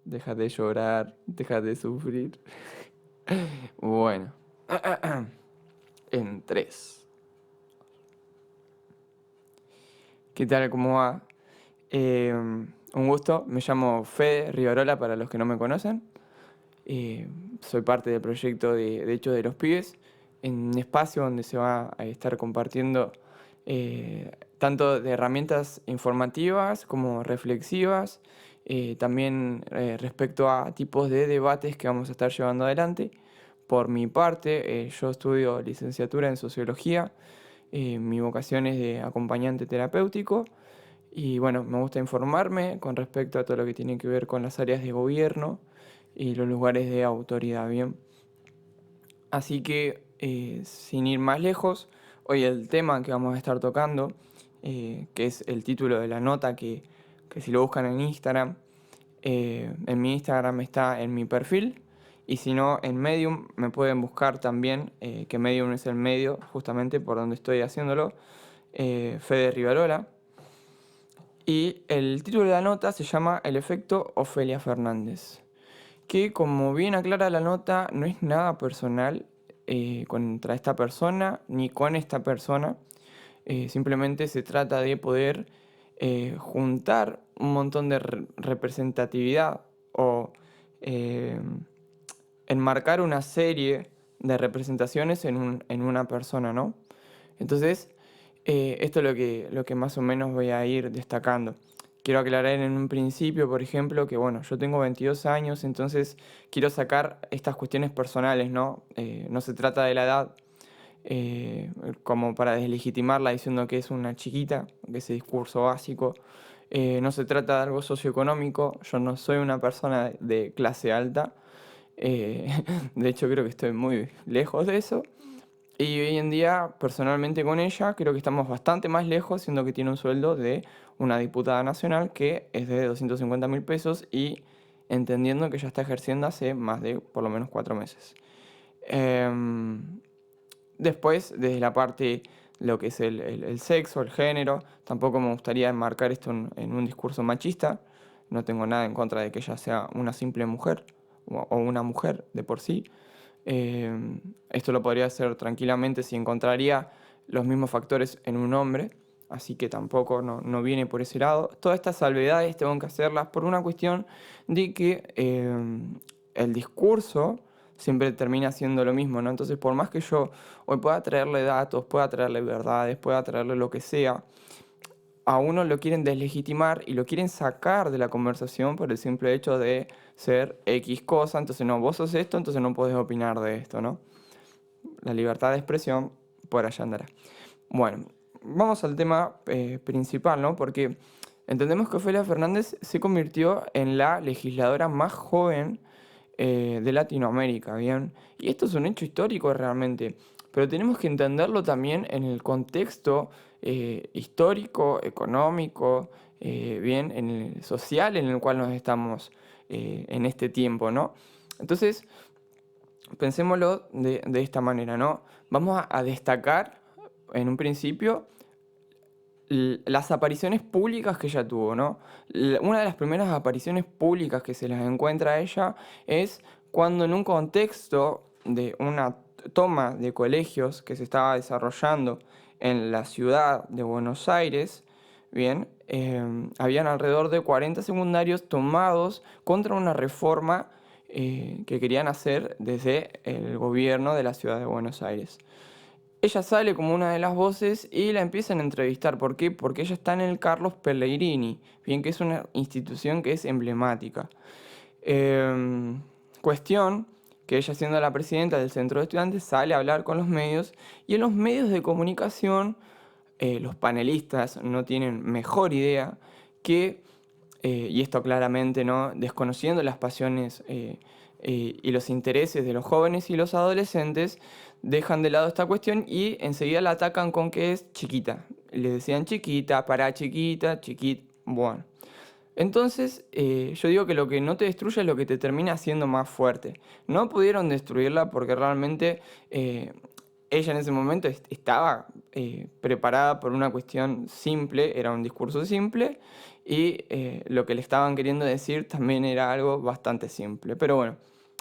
deja de llorar, deja de sufrir. Bueno, en 3. ¿Qué tal? ¿Cómo va? Un gusto, me llamo Fede Rivarola para los que no me conocen. Eh, Soy parte del proyecto de Hecho de los Pibes, en un espacio donde se va a estar compartiendo tanto de herramientas informativas como reflexivas, también respecto a tipos de debates que vamos a estar llevando adelante. Por mi parte, yo estudio licenciatura en Sociología, mi vocación es de acompañante terapéutico y bueno, me gusta informarme con respecto a todo lo que tiene que ver con las áreas de gobierno y los lugares de autoridad, ¿bien? Así que, sin ir más lejos, hoy el tema que vamos a estar tocando, que es el título de la nota, que si lo buscan en Instagram, en mi Instagram está en mi perfil, y si no, en Medium me pueden buscar también, que Medium es el medio justamente por donde estoy haciéndolo, Fede Rivarola. Y el título de la nota se llama El efecto Ofelia Fernández, que como bien aclara la nota, no es nada personal contra esta persona ni con esta persona. Simplemente se trata de poder juntar un montón de representatividad o eh, enmarcar una serie de representaciones en una persona, ¿no? Entonces, esto es lo que más o menos voy a ir destacando. Quiero aclarar en un principio, por ejemplo, que bueno, yo tengo 22 años, entonces quiero sacar estas cuestiones personales, ¿no? No se trata de la edad como para deslegitimarla diciendo que es una chiquita, que ese discurso básico. No se trata de algo socioeconómico, yo no soy una persona de clase alta, eh, de hecho creo que estoy muy lejos de eso. Y hoy en día, personalmente con ella, creo que estamos bastante más lejos, siendo que tiene un sueldo de una diputada nacional que es de 250.000 pesos y entendiendo que ya está ejerciendo hace más de por lo menos 4 meses. Em, Después, desde la parte, lo que es el sexo, el género, tampoco me gustaría enmarcar esto en un discurso machista. No tengo nada en contra de que ella sea una simple mujer o una mujer de por sí. Esto lo podría hacer tranquilamente si encontraría los mismos factores en un hombre, así que tampoco no viene por ese lado. Todas estas salvedades tengo que hacerlas por una cuestión de que el discurso siempre termina siendo lo mismo, ¿no? Entonces, por más que yo hoy pueda traerle datos, pueda traerle verdades, pueda traerle lo que sea, a uno lo quieren deslegitimar y lo quieren sacar de la conversación por el simple hecho de ser X cosa, entonces no, vos sos esto, entonces no podés opinar de esto, ¿no? La libertad de expresión por allá andará. Bueno, vamos al tema principal, ¿no? Porque entendemos que Ofelia Fernández se convirtió en la legisladora más joven de Latinoamérica, ¿bien? Y esto es un hecho histórico realmente, pero tenemos que entenderlo también en el contexto histórico, económico, bien, en el social en el cual nos estamos en este tiempo, ¿no? Entonces, pensémoslo de esta manera, ¿no? Vamos a destacar en un principio las apariciones públicas que ella tuvo, ¿no? Una de las primeras apariciones públicas que se las encuentra a ella es cuando en un contexto de una toma de colegios que se estaba desarrollando en la ciudad de Buenos Aires, bien, habían alrededor de 40 secundarios tomados contra una reforma que querían hacer desde el gobierno de la ciudad de Buenos Aires. Ella sale como una de las voces y la empiezan a entrevistar. ¿Por qué? Porque ella está en el Carlos Pellegrini, bien que es una institución que es emblemática. Cuestión que ella, siendo la presidenta del centro de estudiantes, sale a hablar con los medios y en los medios de comunicación los panelistas no tienen mejor idea que, y esto claramente, ¿no? Desconociendo las pasiones y los intereses de los jóvenes y los adolescentes, dejan de lado esta cuestión y enseguida la atacan con que es chiquita. Le decían chiquita, para chiquita, chiquita, bueno. Entonces, yo digo que lo que no te destruye es lo que te termina haciendo más fuerte. No pudieron destruirla porque realmente ella en ese momento estaba preparada por una cuestión simple, era un discurso simple, y lo que le estaban queriendo decir también era algo bastante simple. Pero bueno,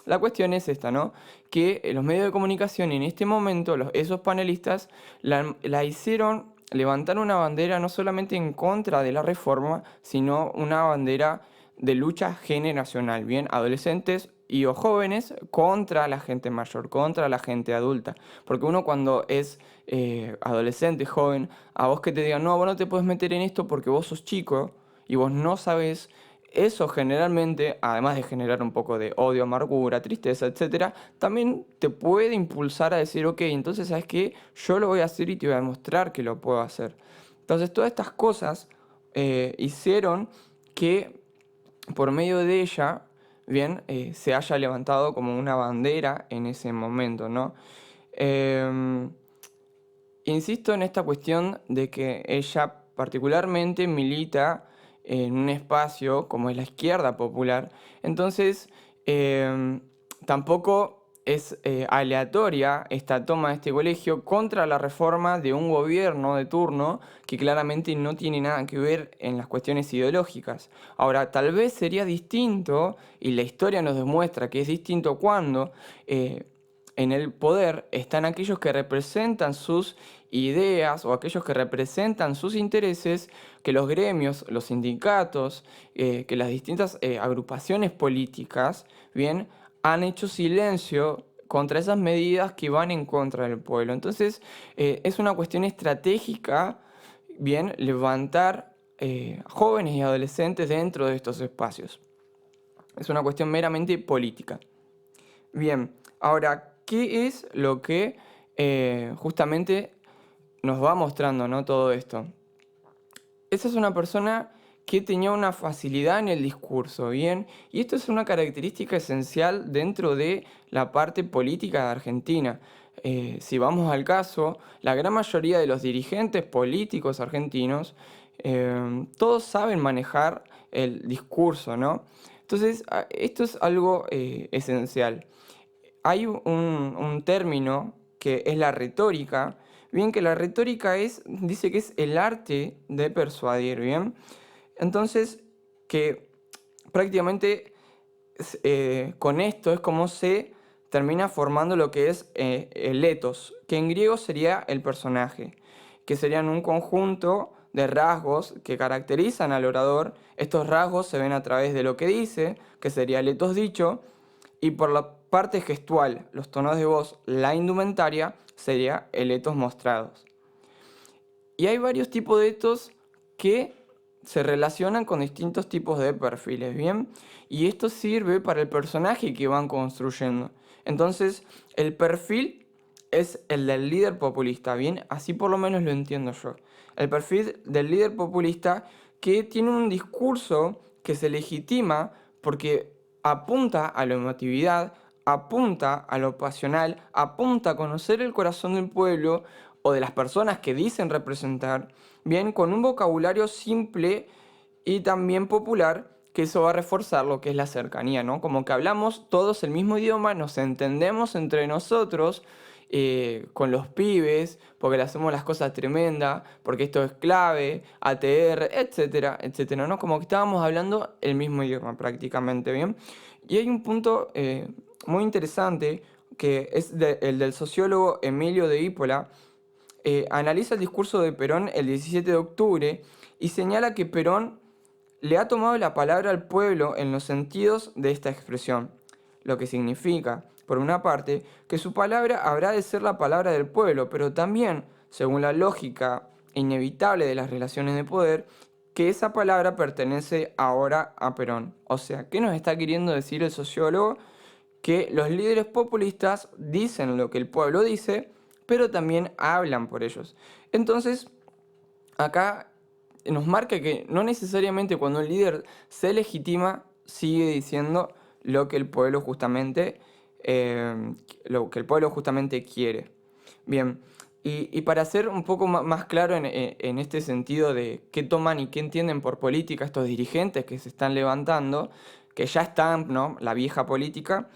la cuestión es esta, ¿no? Que los medios de comunicación en este momento, esos panelistas, la hicieron levantar una bandera no solamente en contra de la reforma, sino una bandera de lucha generacional, bien, adolescentes y o jóvenes contra la gente mayor, contra la gente adulta. Porque uno cuando es adolescente, joven, a vos que te digan, no, vos no te puedes meter en esto porque vos sos chico y vos no sabés, eso generalmente, además de generar un poco de odio, amargura, tristeza, etcétera, también te puede impulsar a decir, ok, entonces, ¿sabes qué? Yo lo voy a hacer y te voy a demostrar que lo puedo hacer. Entonces, todas estas cosas hicieron que por medio de ella, bien, se haya levantado como una bandera en ese momento, ¿no? Em, Insisto en esta cuestión de que ella particularmente milita en un espacio como es la izquierda popular, entonces tampoco es aleatoria esta toma de este colegio contra la reforma de un gobierno de turno que claramente no tiene nada que ver en las cuestiones ideológicas. Ahora, tal vez sería distinto, y la historia nos demuestra que es distinto cuando en el poder están aquellos que representan sus ideas o aquellos que representan sus intereses, que los gremios, los sindicatos, que las distintas agrupaciones políticas, bien, han hecho silencio contra esas medidas que van en contra del pueblo. Entonces, es una cuestión estratégica, bien, levantar jóvenes y adolescentes dentro de estos espacios. Es una cuestión meramente política. Bien, ahora, ¿qué es lo que justamente nos va mostrando, ¿no? Todo esto? Esa es una persona que tenía una facilidad en el discurso, ¿bien? Y esto es una característica esencial dentro de la parte política de Argentina. Si vamos al caso, la gran mayoría de los dirigentes políticos argentinos, todos saben manejar el discurso, ¿no? Entonces, esto es algo esencial. Hay un término que es la retórica, bien que la retórica dice que es el arte de persuadir, bien. Entonces, que prácticamente con esto es como se termina formando lo que es el etos, que en griego sería el personaje, que serían un conjunto de rasgos que caracterizan al orador. Estos rasgos se ven a través de lo que dice, que sería el etos dicho, y por la parte gestual, los tonos de voz, la indumentaria, sería el etos mostrados. Y hay varios tipos de etos que se relacionan con distintos tipos de perfiles, ¿bien? Y esto sirve para el personaje que van construyendo. Entonces, el perfil es el del líder populista, ¿bien? Así por lo menos lo entiendo yo. El perfil del líder populista que tiene un discurso que se legitima porque apunta a la emotividad, apunta a lo pasional, apunta a conocer el corazón del pueblo o de las personas que dicen representar, bien, con un vocabulario simple y también popular, que eso va a reforzar lo que es la cercanía, ¿no? Como que hablamos todos el mismo idioma, nos entendemos entre nosotros, con los pibes, porque le hacemos las cosas tremendas, porque esto es clave, ATR, etcétera, etcétera, ¿no? Como que estábamos hablando el mismo idioma prácticamente, ¿bien? Y hay un punto muy interesante, que es el del sociólogo Emilio de Ípola. Analiza el discurso de Perón el 17 de octubre y señala que Perón le ha tomado la palabra al pueblo en los sentidos de esta expresión, lo que significa, por una parte, que su palabra habrá de ser la palabra del pueblo, pero también, según la lógica inevitable de las relaciones de poder, que esa palabra pertenece ahora a Perón. O sea, ¿qué nos está queriendo decir el sociólogo? Que los líderes populistas dicen lo que el pueblo dice, pero también hablan por ellos. Entonces, acá nos marca que no necesariamente cuando un líder se legitima, sigue diciendo lo que el pueblo justamente, lo que el pueblo justamente quiere. Bien, y para ser un poco más claro en este sentido de qué toman y qué entienden por política estos dirigentes que se están levantando, que ya están, ¿no? La vieja política,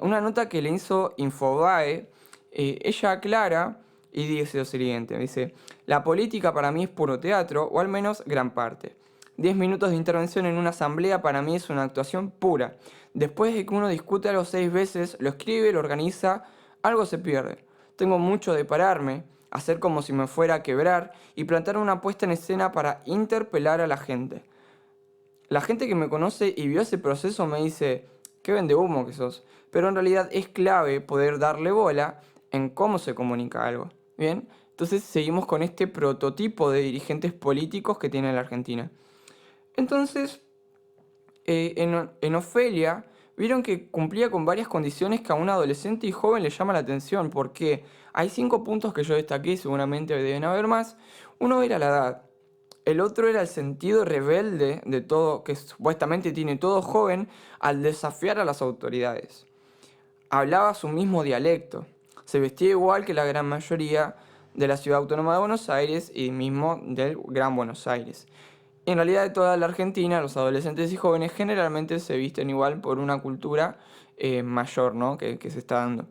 una nota que le hizo Infobae, ella aclara y dice lo siguiente, dice, la política para mí es puro teatro, o al menos gran parte. 10 minutos de intervención en una asamblea para mí es una actuación pura. Después de que uno discute algo 6 veces, lo escribe, lo organiza, algo se pierde. Tengo mucho de pararme, hacer como si me fuera a quebrar y plantar una puesta en escena para interpelar a la gente. La gente que me conoce y vio ese proceso me dice, qué vende humo que sos. Pero en realidad es clave poder darle bola en cómo se comunica algo. Bien, entonces seguimos con este prototipo de dirigentes políticos que tiene la Argentina. Entonces, en Ofelia, vieron que cumplía con varias condiciones que a un adolescente y joven le llama la atención, porque hay 5 puntos que yo destaqué, seguramente deben haber más. Uno era la edad. El otro era el sentido rebelde de todo, que supuestamente tiene todo joven, al desafiar a las autoridades. Hablaba su mismo dialecto. Se vestía igual que la gran mayoría de la ciudad autónoma de Buenos Aires y mismo del Gran Buenos Aires. En realidad de toda la Argentina, los adolescentes y jóvenes generalmente se visten igual por una cultura mayor, ¿no? que se está dando.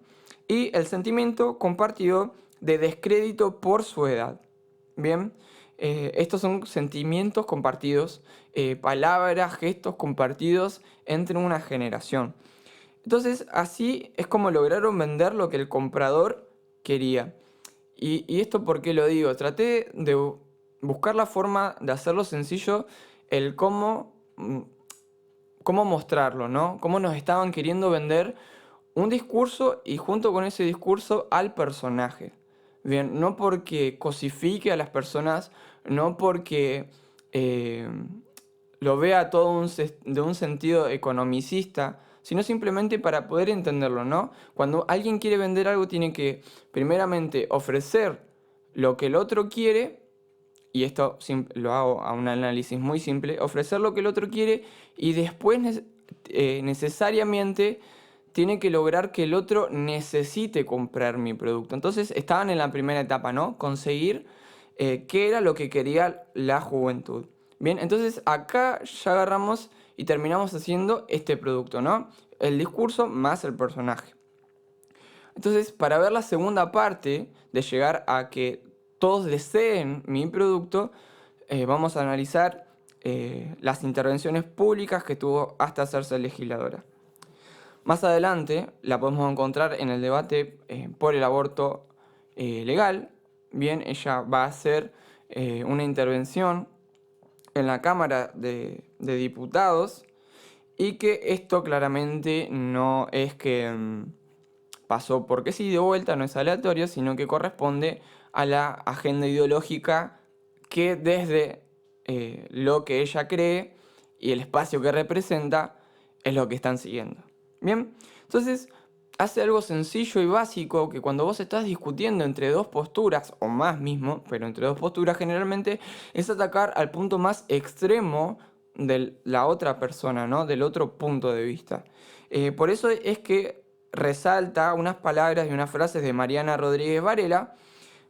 Y el sentimiento compartido de descrédito por su edad. Bien, estos son sentimientos compartidos, palabras, gestos compartidos entre una generación. Entonces, así es como lograron vender lo que el comprador quería. ¿Y esto por qué lo digo? Traté de buscar la forma de hacerlo sencillo, el cómo mostrarlo, ¿no? Cómo nos estaban queriendo vender un discurso y junto con ese discurso al personaje. Bien, no porque cosifique a las personas, no porque eh, lo vea todo de un sentido economicista, sino simplemente para poder entenderlo, ¿no? Cuando alguien quiere vender algo tiene que primeramente ofrecer lo que el otro quiere, y esto lo hago a un análisis muy simple, ofrecer lo que el otro quiere y después necesariamente tiene que lograr que el otro necesite comprar mi producto. Entonces estaban en la primera etapa, ¿no? Conseguir qué era lo que quería la juventud. Bien, entonces acá ya agarramos y terminamos haciendo este producto, ¿no? El discurso más el personaje. Entonces, para ver la segunda parte de llegar a que todos deseen mi producto, vamos a analizar las intervenciones públicas que tuvo hasta hacerse legisladora. Más adelante la podemos encontrar en el debate por el aborto legal. Bien, ella va a hacer una intervención en la Cámara de Diputados y que esto claramente no es que pasó porque sí de vuelta, no es aleatorio, sino que corresponde a la agenda ideológica que desde lo que ella cree y el espacio que representa es lo que están siguiendo. Bien, entonces hace algo sencillo y básico que cuando vos estás discutiendo entre dos posturas, o más mismo, pero entre dos posturas generalmente, es atacar al punto más extremo de la otra persona, ¿no? Del otro punto de vista. Por eso es que resalta unas palabras y unas frases de Mariana Rodríguez Varela,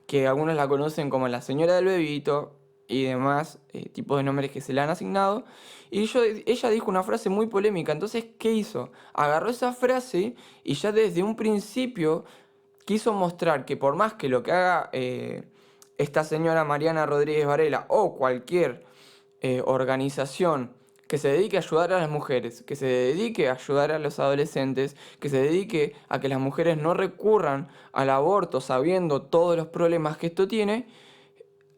que algunos la conocen como la señora del bebito y demás tipos de nombres que se le han asignado. Y ella dijo una frase muy polémica, entonces, ¿qué hizo? Agarró esa frase y ya desde un principio quiso mostrar que por más que lo que haga esta señora Mariana Rodríguez Varela o cualquier organización que se dedique a ayudar a las mujeres, que se dedique a ayudar a los adolescentes, que se dedique a que las mujeres no recurran al aborto sabiendo todos los problemas que esto tiene,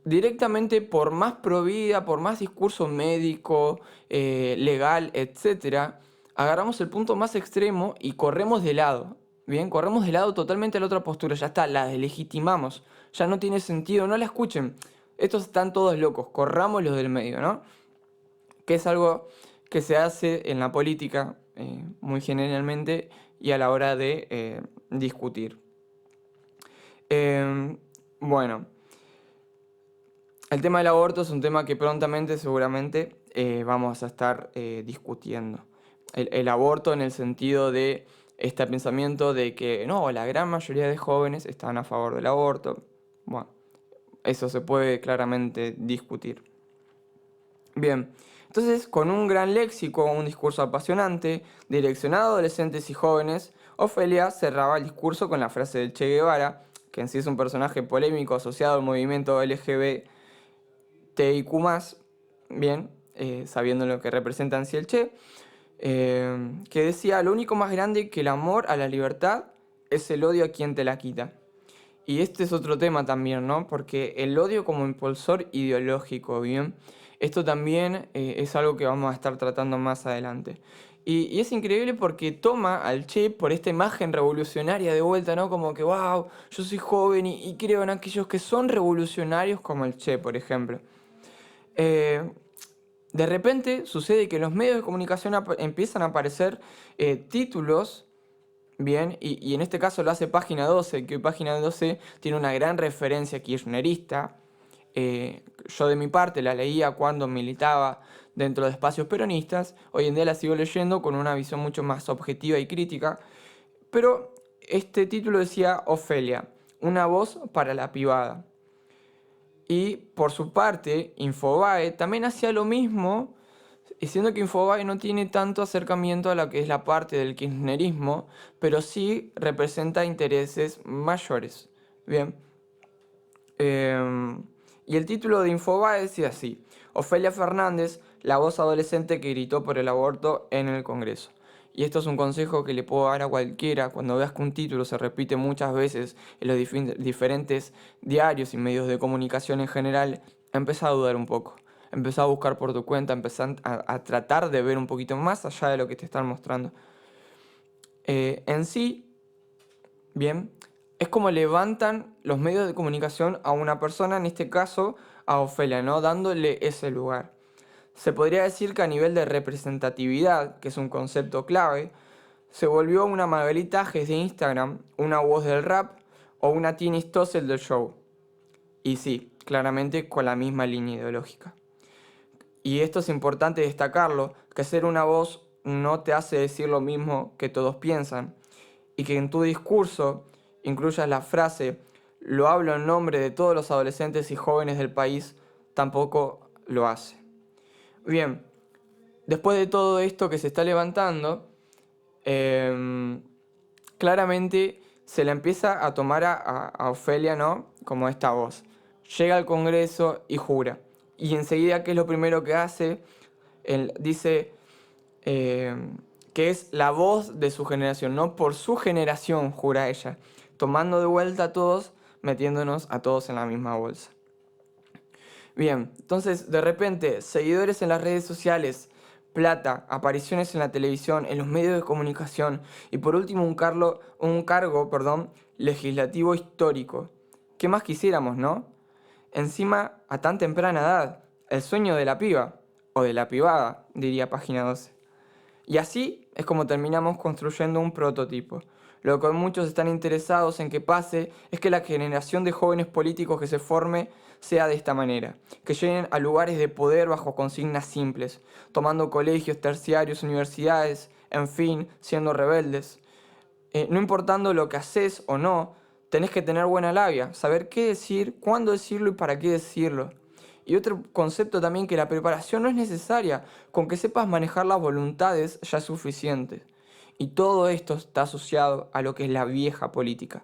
directamente por más provida, por más discurso médico, legal, etcétera, agarramos el punto más extremo y corremos de lado. Bien, corremos de lado totalmente a la otra postura, ya está, la deslegitimamos, ya no tiene sentido, no la escuchen. Estos están todos locos, corramos los del medio, ¿no? Que es algo que se hace en la política muy generalmente y a la hora de discutir. Bueno, el tema del aborto es un tema que prontamente seguramente vamos a estar discutiendo. El aborto en el sentido de este pensamiento de que no, la gran mayoría de jóvenes están a favor del aborto. Bueno, eso se puede claramente discutir. Bien, entonces con un gran léxico, un discurso apasionante, direccionado a adolescentes y jóvenes, Ofelia cerraba el discurso con la frase del Che Guevara, que en sí es un personaje polémico asociado al movimiento LGBTIQ+, bien, sabiendo lo que representa en sí el Che, que decía: lo único más grande que el amor a la libertad es el odio a quien te la quita. Y este es otro tema también, ¿no? Porque el odio como impulsor ideológico, ¿bien? Esto también es algo que vamos a estar tratando más adelante. Y es increíble porque toma al Che por esta imagen revolucionaria de vuelta, ¿no? Como que, wow, yo soy joven y creo en aquellos que son revolucionarios como el Che, por ejemplo. Eh, de repente sucede que en los medios de comunicación empiezan a aparecer títulos. Bien, y en este caso lo hace Página 12, que Página 12 tiene una gran referencia kirchnerista. Yo de mi parte la leía cuando militaba dentro de espacios peronistas, hoy en día la sigo leyendo con una visión mucho más objetiva y crítica, pero este título decía: Ofelia, una voz para la pibada. Y por su parte, Infobae también hacía lo mismo, siendo que Infobae no tiene tanto acercamiento a lo que es la parte del kirchnerismo, pero sí representa intereses mayores. Bien. Y el título de Infobae decía así: Ofelia Fernández, la voz adolescente que gritó por el aborto en el Congreso. Y esto es un consejo que le puedo dar a cualquiera: cuando veas que un título se repite muchas veces en los diferentes diarios y medios de comunicación en general, empezá a dudar un poco. Empezá a buscar por tu cuenta, empezá a tratar de ver un poquito más allá de lo que te están mostrando. En sí, bien, es como levantan los medios de comunicación a una persona, en este caso a Ofelia, ¿no? Dándole ese lugar. Se podría decir que a nivel de representatividad, que es un concepto clave, se volvió una Margarita Tajes de Instagram, una voz del rap o una Tini Stossel del show. Y sí, claramente con la misma línea ideológica. Y esto es importante destacarlo, que ser una voz no te hace decir lo mismo que todos piensan, y que en tu discurso incluyas la frase "lo hablo en nombre de todos los adolescentes y jóvenes del país", tampoco lo hace. Bien, después de todo esto que se está levantando, claramente se la empieza a tomar a Ofelia, ¿no? Como esta voz. Llega al Congreso y jura. Y enseguida, ¿qué es lo primero que hace? Él dice que es la voz de su generación, no por su generación, jura ella, tomando de vuelta a todos, metiéndonos a todos en la misma bolsa. Bien, entonces de repente, seguidores en las redes sociales, plata, apariciones en la televisión, en los medios de comunicación y por último un cargo legislativo histórico. ¿Qué más quisiéramos, no? Encima, a tan temprana edad, el sueño de la piba, o de la pibada, diría Página 12. Y así es como terminamos construyendo un prototipo. Lo que muchos están interesados en que pase es que la generación de jóvenes políticos que se forme sea de esta manera, que lleguen a lugares de poder bajo consignas simples, tomando colegios, terciarios, universidades, en fin, siendo rebeldes. No importando lo que haces o no, tenés que tener buena labia, saber qué decir, cuándo decirlo y para qué decirlo. Y otro concepto también, que la preparación no es necesaria, con que sepas manejar las voluntades ya es suficiente. Y todo esto está asociado a lo que es la vieja política.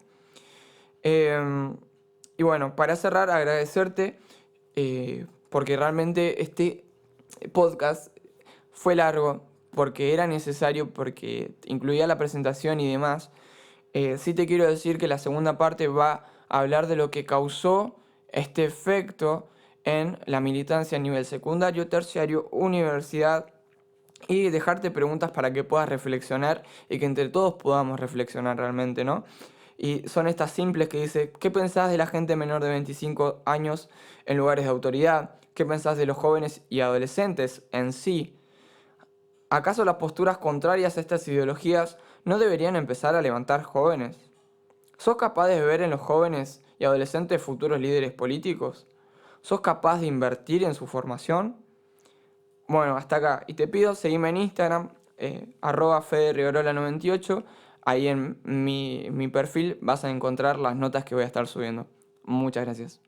Y bueno, para cerrar, agradecerte porque realmente este podcast fue largo, porque era necesario, porque incluía la presentación y demás. Sí te quiero decir que la segunda parte va a hablar de lo que causó este efecto en la militancia a nivel secundario, terciario, universidad, y dejarte preguntas para que puedas reflexionar y que entre todos podamos reflexionar realmente, ¿no? Y son estas simples que dice: ¿qué pensás de la gente menor de 25 años en lugares de autoridad? ¿Qué pensás de los jóvenes y adolescentes en sí? ¿Acaso las posturas contrarias a estas ideologías no deberían empezar a levantar jóvenes? ¿Sos capaz de ver en los jóvenes y adolescentes futuros líderes políticos? ¿Sos capaz de invertir en su formación? Bueno, hasta acá. Y te pido, seguime en Instagram, @federriverola98. Ahí en mi perfil vas a encontrar las notas que voy a estar subiendo. Muchas gracias.